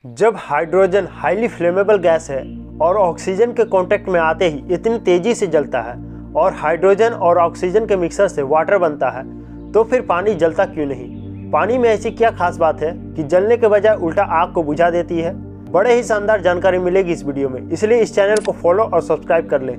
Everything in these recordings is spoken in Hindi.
जब हाइड्रोजन हाईली फ्लेमेबल गैस है और ऑक्सीजन के कांटेक्ट में आते ही इतनी तेजी से जलता है और हाइड्रोजन और ऑक्सीजन के मिक्सर से वाटर बनता है, तो फिर पानी जलता क्यों नहीं? पानी में ऐसी क्या खास बात है कि जलने के बजाय उल्टा आग को बुझा देती है? बड़े ही शानदार जानकारी मिलेगी इस वीडियो में, इसलिए इस चैनल को फॉलो और सब्सक्राइब कर लें।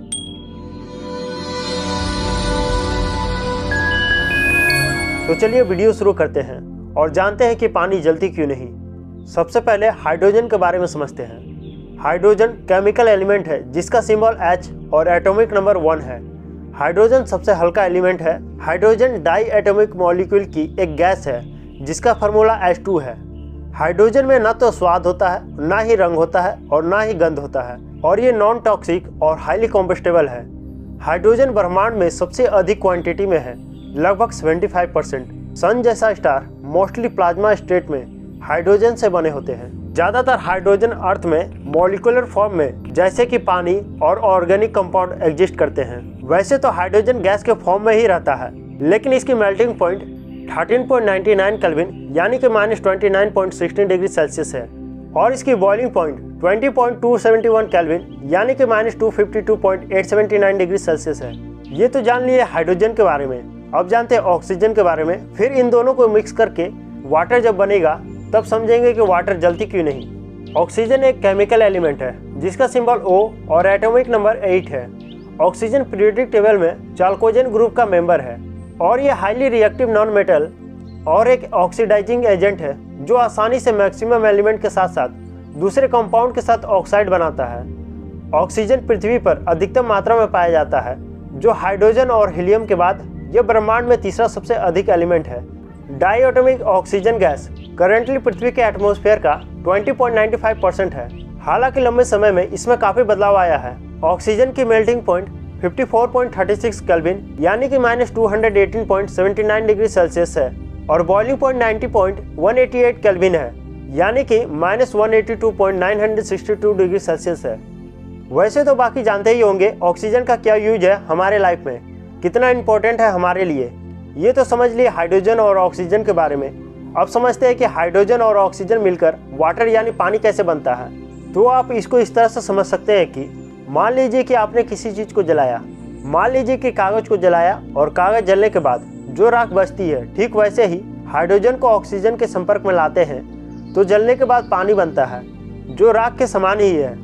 तो चलिए वीडियो शुरू करते हैं और जानते हैं कि पानी जलती क्यों नहीं। सबसे पहले हाइड्रोजन के बारे में समझते हैं। हाइड्रोजन केमिकल एलिमेंट है जिसका सिंबल H और एटॉमिक नंबर 1 है। हाइड्रोजन सबसे हल्का एलिमेंट है। हाइड्रोजन डाई एटॉमिक मॉलिक्यूल की एक गैस है जिसका फार्मूला H2 है। हाइड्रोजन में ना तो स्वाद होता है, ना ही रंग होता है और ना ही गंध होता है, और ये नॉन टॉक्सिक और हाईली कॉम्बस्टेबल है। हाइड्रोजन ब्रह्मांड में सबसे अधिक क्वांटिटी में है, लगभग 75%। सन जैसा स्टार मोस्टली प्लाज्मा स्टेट में हाइड्रोजन से बने होते हैं। ज़्यादातर हाइड्रोजन अर्थ में मॉलिक्यूलर फॉर्म में जैसे कि पानी और ऑर्गेनिक कंपाउंड एग्जिस्ट करते हैं। वैसे तो हाइड्रोजन गैस के फॉर्म में ही रहता है, लेकिन इसकी मेल्टिंग पॉइंट 13.99 केल्विन यानी कि -29.16 डिग्री सेल्सियस है, और इसकी बॉइलिंग पॉइंट 20.271 केल्विन यानी कि -252.879 डिग्री सेल्सियस है। ये तो जान लिए हाइड्रोजन के बारे में। अब जानते हैं ऑक्सीजन के बारे में। फिर इन दोनों को मिक्स करके वाटर जब बनेगा तब समझेंगे कि वाटर जलती क्यों नहीं। ऑक्सीजन एक केमिकल एलिमेंट है जिसका सिंबल O और एटॉमिक नंबर 8 है। ऑक्सीजन पीरियोडिक टेबल में चाल्कोजेन ग्रुप का मेंबर है, और ये हाईली रिएक्टिव नॉन मेटल और एक ऑक्सीडाइजिंग एजेंट है जो आसानी से मैक्सिमम एलिमेंट के साथ साथ दूसरे कंपाउंड के साथ ऑक्साइड बनाता है। ऑक्सीजन पृथ्वी पर अधिकतम मात्रा में पाया जाता है, जो हाइड्रोजन और हीलियम के बाद यह ब्रह्मांड में तीसरा सबसे अधिक एलिमेंट है। डाईएटॉमिक ऑक्सीजन गैस करंटली पृथ्वी के एटमॉस्फेयर का 20.95% है। हालांकि लंबे समय में इसमें काफी बदलाव आया है। ऑक्सीजन की मेल्टिंग पॉइंट 54.36 केल्विन यानी कि -218.79 डिग्री सेल्सियस है, और बॉइलिंग पॉइंट 90.188 केल्विन है यानी कि -182.962 डिग्री सेल्सियस है। वैसे तो बाकी जानते ही होंगे ऑक्सीजन का क्या यूज है हमारे लाइफ में, कितना इम्पोर्टेंट है हमारे लिए। ये तो समझ लिए हाइड्रोजन और ऑक्सीजन के बारे में। अब समझते हैं कि हाइड्रोजन और ऑक्सीजन मिलकर वाटर यानी पानी कैसे बनता है। तो आप इसको इस तरह से समझ सकते हैं कि मान लीजिए कि आपने किसी चीज़ को जलाया, मान लीजिए कि कागज़ को जलाया, और कागज़ जलने के बाद जो राख बचती है, ठीक वैसे ही हाइड्रोजन को ऑक्सीजन के संपर्क में लाते हैं तो जलने के बाद पानी बनता है, जो राख के समान ही है।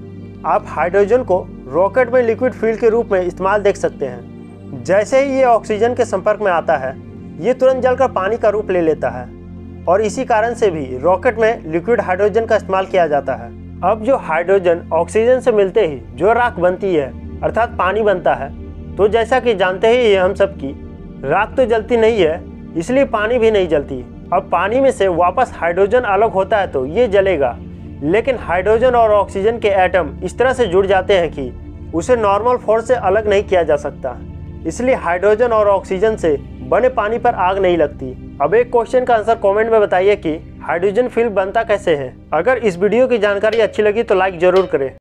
आप हाइड्रोजन को रॉकेट में लिक्विड फ्यूल के रूप में इस्तेमाल देख सकते हैं। जैसे ही ये ऑक्सीजन के संपर्क में आता है, ये तुरंत जलकर पानी का रूप ले लेता है, और इसी कारण से भी रॉकेट में लिक्विड हाइड्रोजन का इस्तेमाल किया जाता है। अब जो हाइड्रोजन ऑक्सीजन से मिलते ही जो राख बनती है अर्थात पानी बनता है, तो जैसा कि जानते ही हम सब की राख तो जलती नहीं है, इसलिए पानी भी नहीं जलती। अब पानी में से वापस हाइड्रोजन अलग होता है तो ये जलेगा, लेकिन हाइड्रोजन और ऑक्सीजन के एटम इस तरह से जुड़ जाते हैं कि उसे नॉर्मल फोर्स से अलग नहीं किया जा सकता, इसलिए हाइड्रोजन और ऑक्सीजन से बने पानी पर आग नहीं लगती। अब एक क्वेश्चन का आंसर कमेंट में बताइए कि हाइड्रोजन फिल्म बनता कैसे है। अगर इस वीडियो की जानकारी अच्छी लगी तो लाइक जरूर करें।